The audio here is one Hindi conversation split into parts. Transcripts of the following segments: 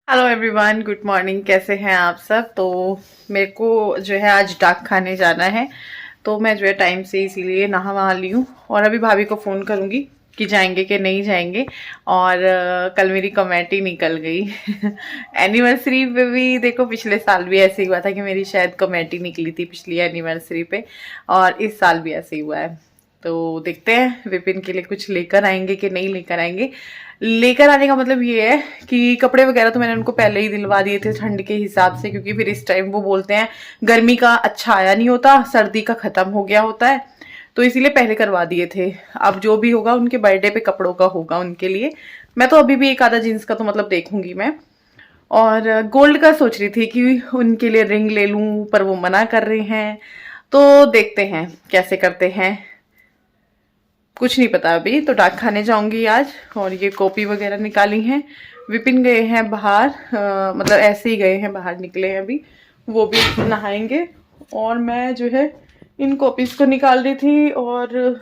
Hello everyone, good morning. कैसे हैं आप सब? तो मेरे को जो है आज डाक खाने जाना है, तो मैं जो है टाइम से इसीलिए नहा वहा ली हूँ और अभी भाभी को फ़ोन करूँगी कि जाएंगे कि नहीं जाएंगे। और कल मेरी कमेटी निकल गई एनिवर्सरी पे भी देखो, पिछले साल भी ऐसे ही हुआ था कि मेरी शायद कमेटी निकली थी पिछली एनिवर्सरी पे, और इस साल भी ऐसे ही हुआ है। तो देखते हैं विपिन के लिए कुछ लेकर आएंगे कि नहीं लेकर आएंगे। लेकर आने का मतलब ये है कि कपड़े वगैरह तो मैंने उनको पहले ही दिलवा दिए थे ठंड के हिसाब से, क्योंकि फिर इस टाइम वो बोलते हैं गर्मी का अच्छा आया नहीं होता, सर्दी का खत्म हो गया होता है, तो इसीलिए पहले करवा दिए थे। अब जो भी होगा उनके बर्थडे पे कपड़ों का होगा उनके लिए। मैं तो अभी भी एक आधा जींस का तो मतलब देखूंगी मैं। और गोल्ड का सोच रही थी कि उनके लिए रिंग ले लूं, पर वो मना कर रहे हैं, तो देखते हैं कैसे करते हैं। कुछ नहीं पता अभी। तो डाक खाने जाऊंगी आज, और ये कॉपी वगैरह निकाली हैं। विपिन गए हैं बाहर, मतलब ऐसे ही गए हैं, बाहर निकले हैं अभी, वो भी नहाएंगे। और मैं जो है इन कॉपीज को निकाल रही थी। और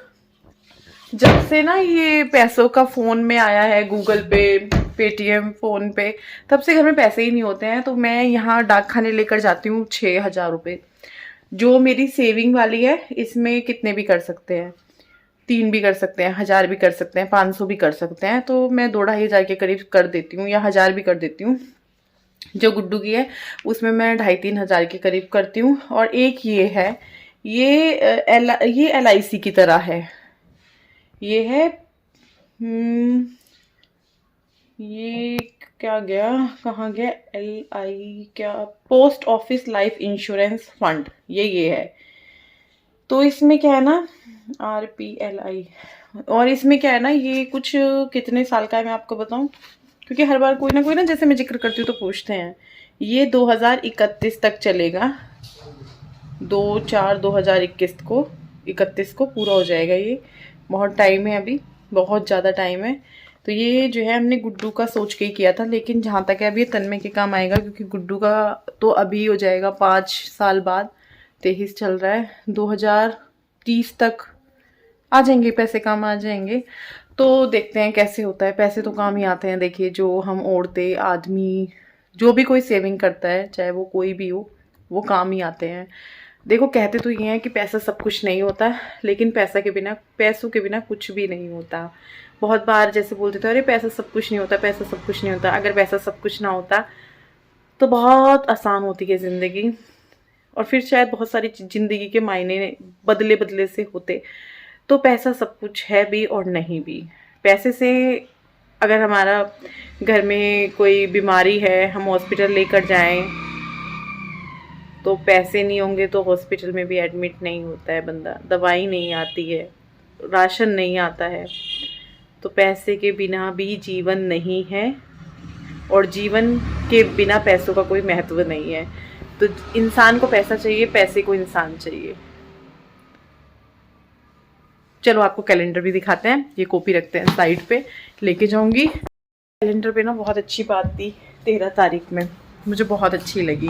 जब से ना ये पैसों का फोन में आया है, गूगल पे, पेटीएम, फोन पे, तब से घर में पैसे ही नहीं होते हैं। तो मैं यहाँ डाक खाने लेकर जाती हूँ 6,000 रुपये। जो मेरी सेविंग वाली है इसमें कितने भी कर सकते हैं, 3 भी कर सकते हैं, 1,000 भी कर सकते हैं, 500 भी कर सकते हैं। तो मैं 2-2,500 के करीब कर देती हूँ, या 1,000 भी कर देती हूँ। जो गुड्डू की है उसमें मैं 2,500-3,000 के करीब करती हूँ। और एक ये है, ये LIC की तरह है। ये है ये क्या गया, कहाँ गया, क्या, post office life insurance fund, ये है। तो इसमें क्या है ना, RPLI, और इसमें क्या है ना, ये कुछ कितने साल का है मैं आपको बताऊं, क्योंकि हर बार कोई ना जैसे मैं जिक्र करती हूँ तो पूछते हैं। ये 2031 तक चलेगा, 2/4/2021 को पूरा हो जाएगा ये। बहुत टाइम है अभी, बहुत ज़्यादा टाइम है। तो ये जो है हमने गुड्डू का सोच के ही किया था, लेकिन जहाँ तक है अभी ये तन्मय के काम आएगा, क्योंकि गुड्डू का तो अभी हो जाएगा 5 साल बाद। 23 चल रहा है, 2030 तक आ जाएंगे पैसे, काम आ जाएंगे। तो देखते हैं कैसे होता है। पैसे तो काम ही आते हैं, देखिए जो हम औरतें, आदमी, जो भी कोई सेविंग करता है, चाहे वो कोई भी हो, वो काम ही आते हैं। देखो कहते तो ये हैं कि पैसा सब कुछ नहीं होता, लेकिन पैसों के बिना कुछ भी नहीं होता। बहुत बार जैसे बोलते थे, अरे पैसा सब कुछ नहीं होता, पैसा सब कुछ नहीं होता। अगर पैसा सब कुछ ना होता तो बहुत आसान होती है ज़िंदगी, और फिर शायद बहुत सारी ज़िंदगी के मायने बदले बदले से होते। तो पैसा सब कुछ है भी और नहीं भी। पैसे से अगर हमारा घर में कोई बीमारी है, हम हॉस्पिटल लेकर जाएं, तो पैसे नहीं होंगे तो हॉस्पिटल में भी एडमिट नहीं होता है बंदा, दवाई नहीं आती है, राशन नहीं आता है। तो पैसे के बिना भी जीवन नहीं है, और जीवन के बिना पैसों का कोई महत्व नहीं है। तो इंसान को पैसा चाहिए, पैसे को इंसान चाहिए। चलो आपको कैलेंडर भी दिखाते हैं। ये कॉपी रखते हैं साइड पे, लेके जाऊंगी। कैलेंडर पे ना बहुत अच्छी बात थी 13 तारीख में, मुझे बहुत अच्छी लगी।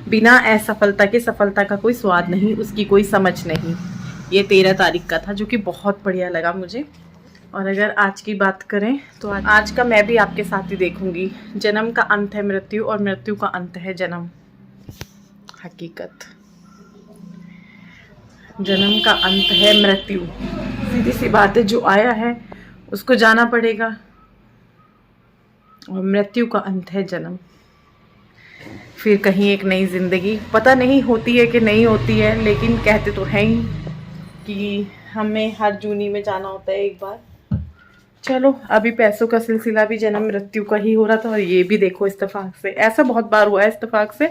बिना असफलता के सफलता का कोई स्वाद नहीं, उसकी कोई समझ नहीं। ये 13 तारीख का था, जो कि बहुत बढ़िया लगा मुझे। और अगर आज की बात करें तो आज का मैं भी आपके साथ ही देखूंगी। जन्म का अंत है मृत्यु, और मृत्यु का अंत है जन्म। हकीकत, जन्म का अंत है मृत्यु, सीधी सी बात है। जो आया है उसको जाना पड़ेगा, और मृत्यु का अंत है जन्म। फिर कहीं एक नई जिंदगी, पता नहीं होती है कि नहीं होती है, लेकिन कहते तो हैं ही कि हमें हर जूनी में जाना होता है एक बार। चलो, अभी पैसों का सिलसिला भी जन्म मृत्यु का ही हो रहा था, और ये भी देखो इत्तेफाक से। ऐसा बहुत बार हुआ है इत्तेफाक से,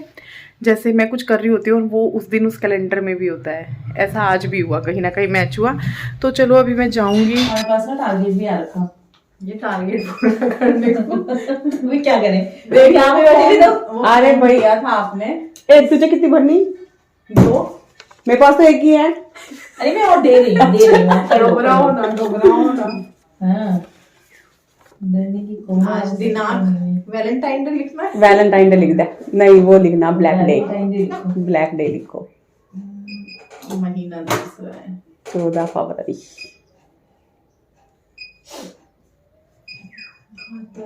जैसे मैं कुछ कर रही होती हूँ और वो उस दिन उस कैलेंडर में भी होता है। ऐसा आज भी हुआ, कहीं ना कहीं मैच हुआ। तो चलो अभी मैं जाऊंगी। हमारे पास ना टारगेट भी आ रखा, ये टारगेट पूरा करने को तुम्हें क्या करें, देख यहाँ पे बैठी थी तो अरे बढ़िया था आपने। एक तुझे कितनी भरनी? 2, मेरे पास तो एक ही है। अरे मैं और दे रही हूँ डोबराओ ना। हाँ, आज दिनांक वैलेंटाइन डे लिखना है। वैलेंटाइन डे लिख दे। नहीं, वो लिखना ब्लैक डे, ब्लैक डे लिखो। महीना दूसरा है 14 फरवरी।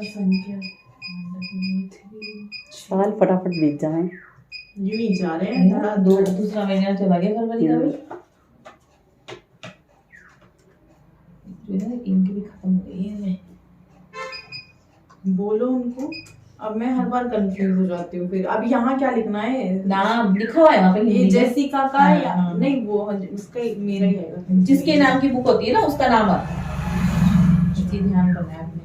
संख्या साल फटाफट बीत जाए। यूं ही जा रहे हैं, दूसरा महीना चला गया फरवरी का भी। इनकी भी खत्म हो गई है। बोलो उनको। अब मैं हर बार कंफ्यूज हो जाती हूँ फिर। अब यहाँ क्या लिखना है? नाम लिखा हुआ है वहाँ पे ये हिंदी में। जेसिका का हाँ, या हाँ। नहीं, वो उसका मेरा ही है। जिसके नाम की बुक होती है ना उसका नाम आता है। इसी ध्यान करना है आपने।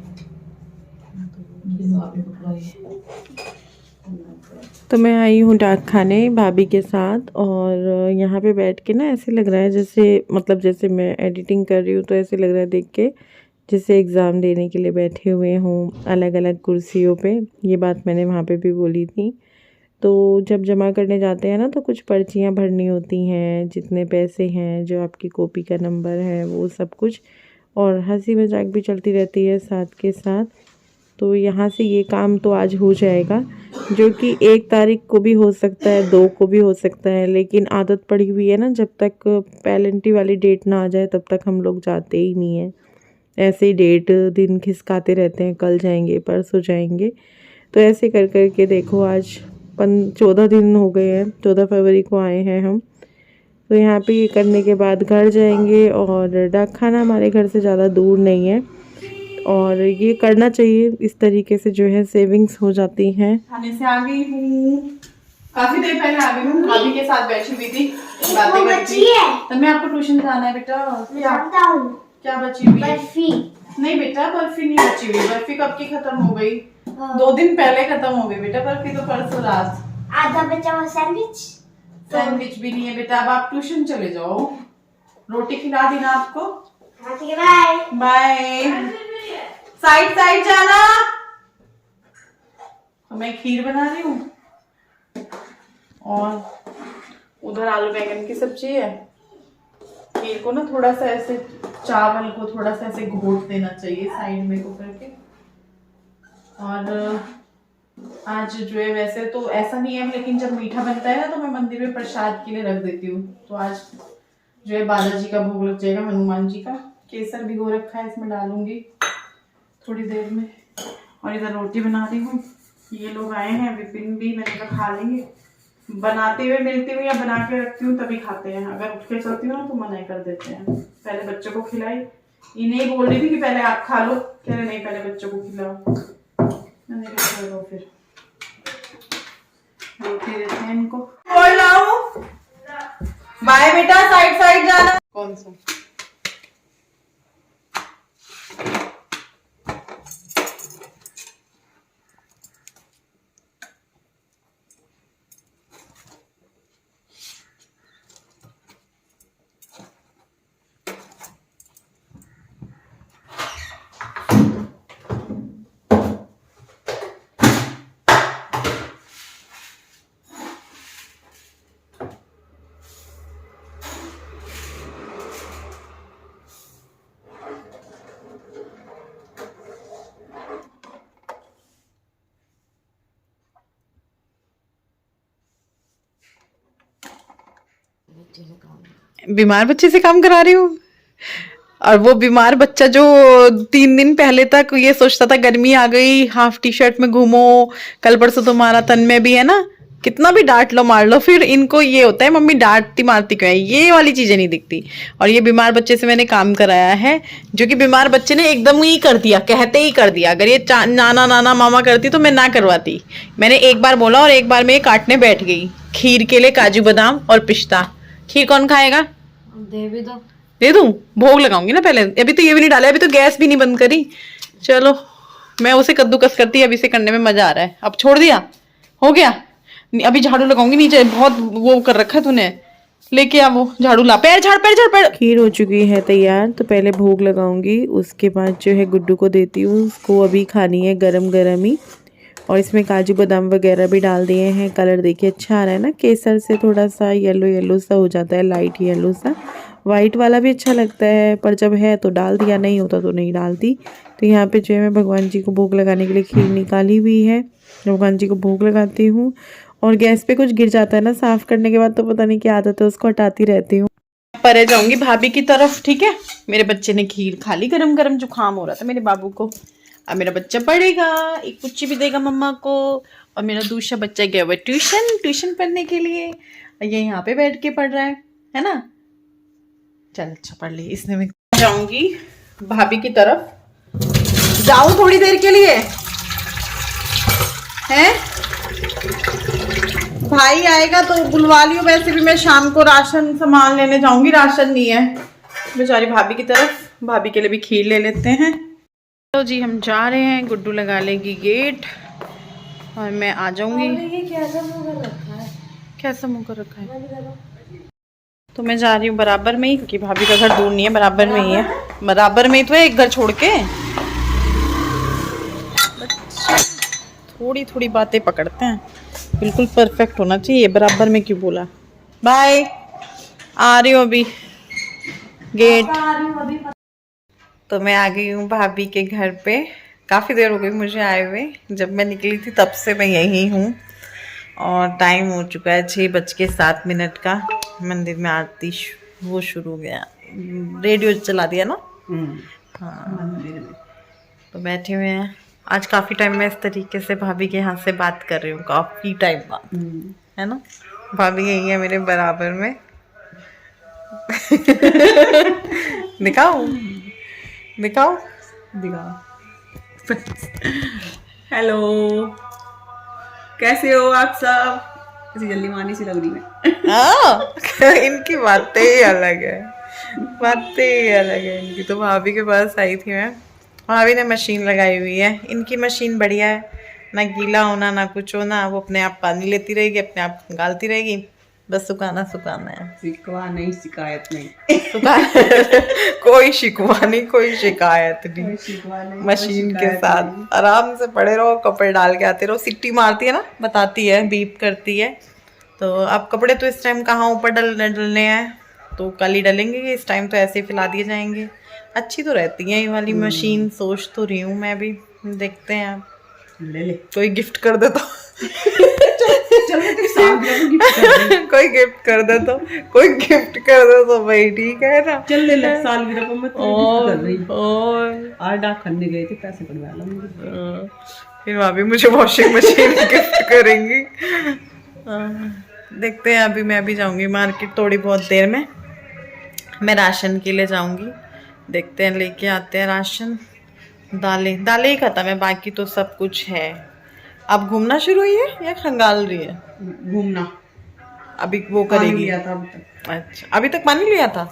तो मैं आई हूँ डाक खाने भाभी के साथ, और यहाँ पे बैठ के ना ऐसे लग रहा है जैसे, मतलब जैसे मैं एडिटिंग कर रही हूँ तो ऐसे लग रहा है देख के जैसे एग्ज़ाम देने के लिए बैठे हुए हों अलग अलग कुर्सियों पे। ये बात मैंने वहाँ पे भी बोली थी। तो जब जमा करने जाते हैं ना तो कुछ पर्चियाँ भरनी होती हैं, जितने पैसे हैं, जो आपकी कॉपी का नंबर है, वो सब कुछ, और हंसी मजाक भी चलती रहती है साथ के साथ। तो यहाँ से ये काम तो आज हो जाएगा, जो कि 1 तारीख को भी हो सकता है, 2 को भी हो सकता है, लेकिन आदत पड़ी हुई है ना, जब तक पेनल्टी वाली डेट ना आ जाए तब तक हम लोग जाते ही नहीं हैं। ऐसे ही डेट दिन खिसकाते रहते हैं, कल जाएंगे, परसों जाएंगे। तो ऐसे कर कर के देखो आज 14 दिन हो गए हैं, 14 फरवरी को आए हैं हम। तो यहाँ पे ये करने के बाद घर जाएंगे, और डाक खाना हमारे घर से ज़्यादा दूर नहीं है, और ये करना चाहिए। इस तरीके से जो है सेविंग्स हो जाती हैं। खाने से आ गई हूँ, काफी देर पहले आ गई हूँ। भाभी के साथ बैठी हुई थी, बातें करती। तब मैं आपको ट्यूशन जाना है बेटा। क्या बची हुई? बर्फी। नहीं बेटा, बर्फी नहीं बची हुई। बर्फी कब की खत्म हो गई? 2 दिन पहले खत्म हो गई बेटा बर्फी तो, परसों रात। आधा बचा हुआ सैंडविच। सैंडविच भी नहीं है बेटा। अब आप ट्यूशन चले जाओ। रोटी खिला दी ना आपको? ठीक है, बाय बाय। साइड साइड जाना। तो मैं खीर बना रही हूँ, और उधर आलू बैंगन की सब्जी है। खीर को ना थोड़ा सा ऐसे, चावल को थोड़ा सा ऐसे घोट देना चाहिए साइड में को करके। और आज जो है, वैसे तो ऐसा नहीं है, लेकिन जब मीठा बनता है ना तो मैं मंदिर में प्रसाद के लिए रख देती हूँ। तो आज जो है बालाजी का भोग लग जाएगा, हनुमान जी का। केसर भिगो रखा है, इसमें डालूंगी थोड़ी देर में। और इधर रोटी बना रही हूँ। ये लोग आए हैं, विपिन भी, मैंने कहा खा लेंगे। बनाते हुए मिलती हूँ या बना के रखती हूँ तभी खाते हैं। अगर उठ के चलती हूँ ना तो मना कर देते हैं। पहले बच्चों को खिलाई, इन्हें बोल रही थी कि पहले आप खा लो, कह रहे नहीं पहले बच्चों को खिलाओ। मैंने कहा चलो फिर रोटी देते हैं इनको। बोल लाओ बाय बेटा, साइड साइड जाना। कौन सा? बीमार बच्चे से काम करा रही हूँ, और वो बीमार बच्चा जो 3 दिन पहले तक ये सोचता था गर्मी आ गई, हाफ टी शर्ट में घूमो, कल परसों तुम्हारा तन में भी है ना, कितना भी डांट लो मार लो, फिर इनको ये होता है मम्मी डांटती मारती क्यों है, ये वाली चीजें नहीं दिखती। और ये बीमार बच्चे से मैंने काम कराया है, जो कि बीमार बच्चे ने एकदम ही कर दिया, कहते ही कर दिया। अगर ये नाना नाना मामा करती तो मैं ना करवाती। मैंने एक बार बोला और एक बार मैं काटने बैठ गई। खीर के लिए काजू बादाम और पिस्ता। खीर कौन खाएगा? दे भी दो। दे दूं? भोग लगाऊंगी ना पहले। अभी तो ये भी नहीं डाला, अभी तो गैस भी नहीं बंद करी। चलो मैं उसे कद्दूकस करती, अभी से करने में मजा आ रहा है। अब छोड़ दिया, हो गया। अभी झाड़ू लगाऊंगी, नीचे बहुत वो कर रखा है तूने। लेके आ वो झाड़ू, ला। पैर झाड़, पैर झाड़, पैर। खीर हो चुकी है तैयार, तो पहले भोग लगाऊंगी, उसके बाद जो है गुड्डू को देती हूँ। उसको अभी खानी है गरम गरम ही, और इसमें काजू बादाम वगैरह भी डाल दिए हैं। कलर देखिए अच्छा आ रहा है ना, केसर से थोड़ा सा येलो येलो सा हो जाता है, लाइट येलो सा। वाइट वाला भी अच्छा लगता है, पर जब है तो डाल दिया, नहीं होता तो नहीं डालती। तो यहाँ पे जो है मैं भगवान जी को भोग लगाने के लिए खीर निकाली हुई है, भगवान जी को भोग लगाती हूँ। और गैस पे कुछ गिर जाता है ना साफ करने के बाद, तो पता नहीं क्या आदत है, उसको हटाती रहती हूँ। परे जाऊंगी भाभी की तरफ, ठीक है। मेरे बच्चे ने खीर खा ली गरम गरम, जुकाम हो रहा था मेरे बाबू को। अब मेरा बच्चा पढ़ेगा, एक पुच्ची भी देगा मम्मा को, और मेरा दूसरा बच्चा गया हुआ ट्यूशन पढ़ने के लिए, ये यहाँ पे बैठ के पढ़ रहा है ना। चल अच्छा पढ़ ली इसने। मैं जाऊंगी भाभी की तरफ, जाऊं थोड़ी देर के लिए हैं, भाई आएगा तो बुलवा लियो। वैसे भी मैं शाम को राशन सामान लेने जाऊंगी, राशन नहीं है। बेचारी भाभी की तरफ, भाभी के लिए भी खीर ले लेते हैं। तो जी हम जा रहे हैं, गुड्डू लगा लेगी गेट और मैं आ जाऊंगी। कैसा मुंह कर रखा है? तो मैं जा रही हूँ बराबर में ही, क्योंकि भाभी का घर दूर नहीं है, बराबर में ही है। बराबर में ही तो है, एक घर छोड़ के। थोड़ी थोड़ी बातें पकड़ते हैं, बिल्कुल परफेक्ट होना चाहिए। बराबर में क्यों बोला? बाय, आ रही हूँ अभी गेट। तो मैं आ गई हूँ भाभी के घर पे। काफ़ी देर हो गई मुझे आए हुए, जब मैं निकली थी तब से मैं यहीं हूँ, और टाइम हो चुका है 6:07 का। मंदिर में आरती वो शुरू हो गया, रेडियो चला दिया ना। हाँ, तो बैठे हुए हैं। आज काफ़ी टाइम में इस तरीके से भाभी के यहाँ से बात कर रही हूँ, काफ़ी टाइम बाद, है ना। भाभी यही है मेरे बराबर में। दिखाओ दिखाओ दिखाओ। हेलो, कैसे हो आप सब? ऐसी जल्दी मानी सी लग रही है। इनकी बातें ही अलग है, बातें ही अलग है इनकी। तो भाभी के पास आई थी मैं, भाभी ने मशीन लगाई हुई है। इनकी मशीन बढ़िया है, ना गीला होना ना कुछ होना, वो अपने आप पानी लेती रहेगी, अपने आप निकालती रहेगी, बस सुखाना है। शिकवा नहीं, शिकायत नहीं। कोई शिकवा नहीं, कोई शिकायत नहीं। मशीन के साथ आराम से पड़े रहो, कपड़े डाल के आते रहो। सिट्टी मारती है ना, बताती है, बीप करती है। तो अब कपड़े तो इस टाइम कहाँ ऊपर डलने हैं, तो कल ही डलेंगे। इस टाइम तो ऐसे ही फैला दिए जाएंगे। अच्छी तो रहती है ये वाली मशीन, सोच तो रही हूँ मैं भी, देखते हैं। आप ले कोई गिफ्ट कर दे तो कोई गिफ्ट कर दे तो कोई गिफ्ट कर दे तो भाई ठीक है ना। चल ले साल गिरा पर मैं कर रही। और आज डाक खन्ने गए थे, पैसे कटवा लो। फिर भाभी मुझे वॉशिंग मशीन गिफ्ट करेंगी। देखते हैं। अभी मैं भी जाऊंगी मार्केट थोड़ी बहुत देर में, मैं राशन के लिए जाऊंगी। देखते हैं, लेके आते हैं राशन। दालें ही खत्म है, बाकी तो सब कुछ है। अब घूमना शुरू हुई है या खंगाल रही है? घूमना अभी वो करेगी। लिया था अभी तक। अच्छा, अभी तक पानी लिया था।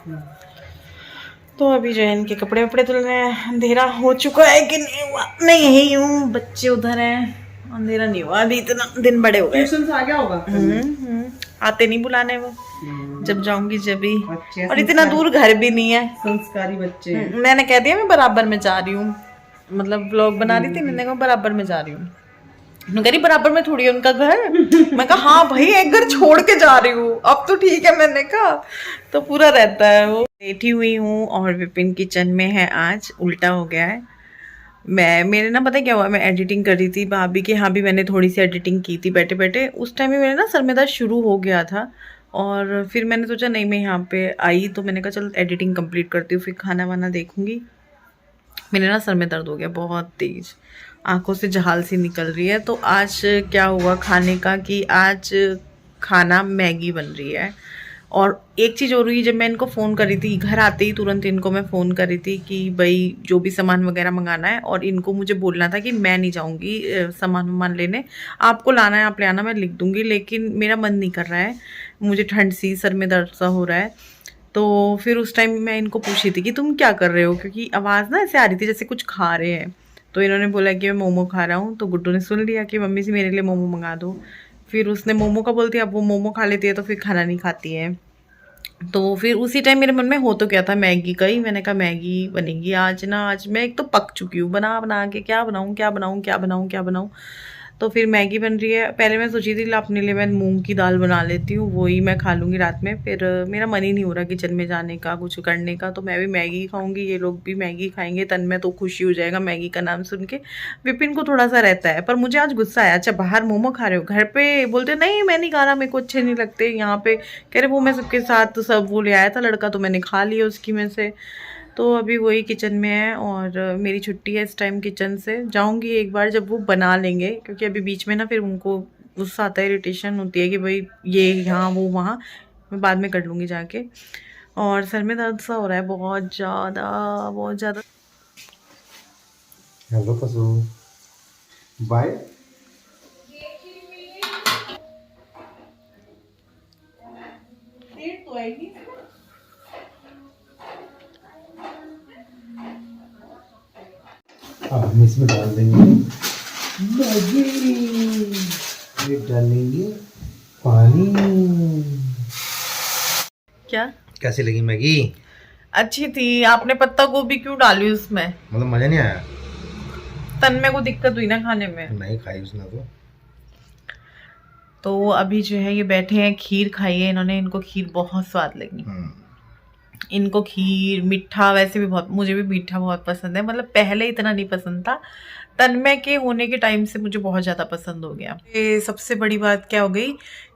तो अभी जो है इनके कपड़े वपड़े धुलने हैं। अंधेरा हो चुका है कि नहीं हुआ? नहीं, यही हूँ, बच्चे उधर हैं, अंधेरा नहीं हुआ अभी। इतना दिन बड़े हो गए। ट्यूशन से आ गया होगा। आते नहीं बुलाने वो, जब जाऊंगी जब ही। बच्चे और इतना दूर घर भी नहीं है। संस्कारी बच्चे। मैंने कह दिया मैं बराबर में जा रही हूँ, मतलब व्लॉग बना रही थी, मैंने कहा बराबर में जा रही हूँ। कह बराबर में थोड़ी है उनका घर। मैं कहा हाँ भाई, एक घर छोड़ के जा रही हूँ, अब तो ठीक है। मैंने कहा तो पूरा रहता है वो। बैठी हुई हूँ और विपिन किचन में है। आज उल्टा हो गया है। मेरे ना पता क्या हुआ, मैं एडिटिंग कर रही थी भाभी के यहाँ भी, मैंने थोड़ी सी एडिटिंग की थी बैठे बैठे। उस टाइम में मेरे ना सर में दर्द शुरू हो गया था, और फिर मैंने सोचा नहीं, मैं यहाँ पे आई तो मैंने कहा चल एडिटिंग कंप्लीट करती हूँ, फिर खाना वाना देखूँगी। मेरे ना सर में दर्द हो गया बहुत तेज़, आंखों से झाल सी निकल रही है। तो आज क्या हुआ खाने का, कि आज खाना मैगी बन रही है। और एक चीज़ हो रही है, जब मैं इनको फ़ोन करी थी, घर आते ही तुरंत इनको मैं फ़ोन करी थी कि भाई जो भी सामान वगैरह मंगाना है, और इनको मुझे बोलना था कि मैं नहीं जाऊँगी सामान वामान लेने, आपको लाना है आप ले आना, मैं लिख दूँगी। लेकिन मेरा मन नहीं कर रहा है, मुझे ठंड सी, सर में दर्द सा हो रहा है। तो फिर उस टाइम मैं इनको पूछी थी कि तुम क्या कर रहे हो, क्योंकि आवाज़ ना ऐसे आ रही थी जैसे कुछ खा रहे हैं। तो इन्होंने बोला कि मैं मोमो खा रहा हूँ। तो गुड्डू ने सुन लिया कि मम्मी से मेरे लिए मोमो मंगा दो। फिर उसने मोमो का बोलती है, अब वो मोमो खा लेती है तो फिर खाना नहीं खाती है। तो फिर उसी टाइम मेरे मन में हो तो क्या था, मैगी का ही। मैंने कहा मैगी बनेगी आज ना। आज मैं एक तो पक चुकी हूँ बना के, क्या बनाऊँ। तो फिर मैगी बन रही है। पहले मैं सोची थी अपने लिए मैं मूंग की दाल बना लेती हूँ, वही मैं खा लूँगी रात में। फिर मेरा मन ही नहीं हो रहा किचन में जाने का, कुछ करने का। तो मैं भी मैगी खाऊंगी, ये लोग भी मैगी खाएंगे। तन में तो खुशी हो जाएगा मैगी का नाम सुन के। विपिन को थोड़ा सा रहता है, पर मुझे आज गुस्सा आया। अच्छा बाहर मोमो खा रहे हो, घर पे बोलते नहीं मैं नहीं खा रहा, मेरे को अच्छे नहीं लगते। यहाँ पे कह रहे वो मैं सबके साथ सब वो ले आया था लड़का, तो मैंने खा लिया उसकी में से। तो अभी वही किचन में है और मेरी छुट्टी है इस टाइम किचन से। जाऊंगी एक बार जब वो बना लेंगे, क्योंकि अभी बीच में ना फिर उनको गुस्सा आता है, इरिटेशन होती है कि भाई ये यहाँ वो वहाँ। मैं बाद में कर लूँगी जाके। और सर में दर्द सा हो रहा है बहुत ज़्यादा बहुत ज़्यादा। हेलो कसू, बाय। अब हम इसमें डाल देंगे मैगी, ये डालेंगे पानी। क्या कैसी लगी मैगी? अच्छी थी। आपने पत्ता गोभी क्यों डाली उसमें? मतलब मजा नहीं आया? तन्मय को दिक्कत हुई ना खाने में। नहीं खाई उसने तो अभी जो है ये बैठे हैं, खीर खाई है इन्होंने। इनको खीर बहुत स्वाद लगी। इनको खीर मीठा वैसे भी बहुत, मुझे भी मीठा बहुत पसंद है। मतलब पहले इतना नहीं पसंद था, तन्मय के होने के टाइम से मुझे बहुत ज़्यादा पसंद हो गया। ये सबसे बड़ी बात क्या हो गई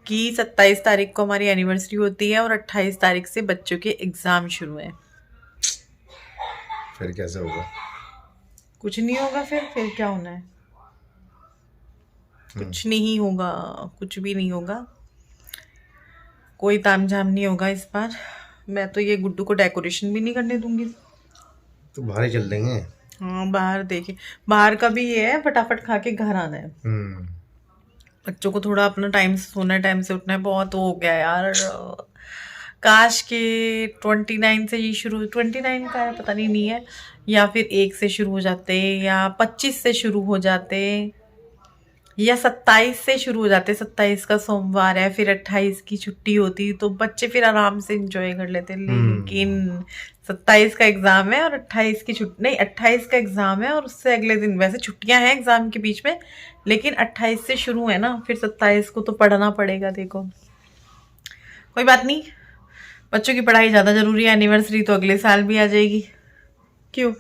कि 27 तारीख को हमारी एनिवर्सरी होती है और 28 तारीख से बच्चों के एग्ज़ाम शुरू हैं। फिर कैसे होगा? कुछ नहीं होगा। फिर क्या होना है? कुछ नहीं होगा, कुछ भी नहीं होगा। कोई तामझाम नहीं होगा इस बार। मैं तो ये गुड्डू को डेकोरेशन भी नहीं करने दूंगी। तो बाहर ही चल देंगे। हाँ बाहर देखे, बाहर का भी ये है, फटाफट खा के घर आना है। बच्चों को थोड़ा अपना टाइम से सोना है, टाइम से उठना है। बहुत हो गया यार। काश के 29 से ये शुरू, 29 का है पता नहीं है, या फिर 1 से शुरू हो जाते, या 25 से शुरू हो जाते, या 27 से शुरू हो जाते। 27 का सोमवार है, फिर 28 की छुट्टी होती तो बच्चे फिर आराम से एंजॉय कर लेते। लेकिन 27 का एग्ज़ाम है और 28 की छुट्टी नहीं, 28 का एग्ज़ाम है और उससे अगले दिन, वैसे छुट्टियां हैं एग्ज़ाम के बीच में, लेकिन 28 से शुरू है ना, फिर 27 को तो पढ़ना पड़ेगा। देखो कोई बात नहीं, बच्चों की पढ़ाई ज़्यादा ज़रूरी है। एनिवर्सरी तो अगले साल भी आ जाएगी, क्यों?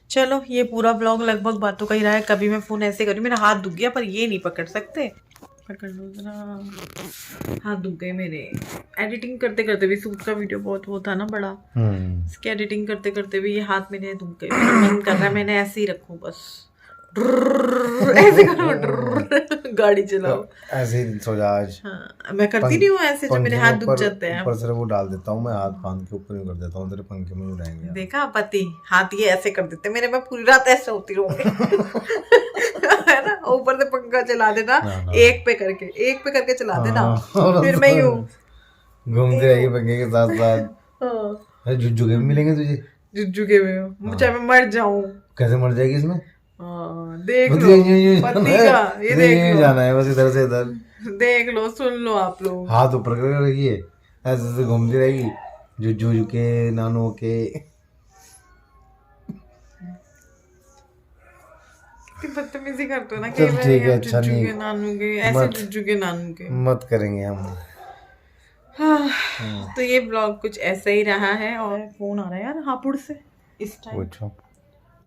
चलो ये पूरा व्लॉग लगभग बातों का ही रहा है। कभी मैं फ़ोन ऐसे करूँ, मेरा हाथ दुख गया, पर ये नहीं पकड़ सकते। पकड़ लो जरा, हाथ दुख गए मेरे। एडिटिंग करते करते भी, सूट का वीडियो बहुत वो था ना बड़ा, इसकी एडिटिंग करते करते भी ये हाथ मेरे दुख गए। मेरा मन कर रहा है मैंने ऐसे ही रखूँ बस, ऐसे करो, गाड़ी चलाओ ऐसे ही सो जा आज। हाँ मैं करती नहीं हूँ ऐसे, जब मेरे हाथ दुख जाते हैं। ऊपर से वो डाल देता हूँ मैं, हाथ बांध के ऊपर ही कर देता हूँ, तेरे पंखे में ही रहेंगे। देखा पति, हाथ ये ऐसे कर देते मेरे, मैं पूरी रात ऐसे होती रहूंगी। है ना, ऊपर से पंखा चला देना, एक पे करके चला देना, फिर मैं यूं घूमती रहेगी पंखे के साथ साथ। जुज्जू के भी मिलेंगे तुझे, जुज्जू के में, चाहे मैं मर जाऊं। कैसे मर जाएगी इसमें? देख लो पति का, ये देख लो, जाना है बस इधर से इधर, देख लो, सुन लो आप लोग। हाथ ऊपर करके रखिए, ऐसे घूमती रहेगी, जुज्जू के नानू के। बदतमीजी करते हो ना, चल ठीक है, अच्छा जुज्जू नहीं, के नानू के, ऐसे जुज्जू के नानू के मत करेंगे हम। तो ये ब्लॉग कुछ ऐसा ही रहा है। और फोन आ रहा है यार हापुड़ से इस टाइम।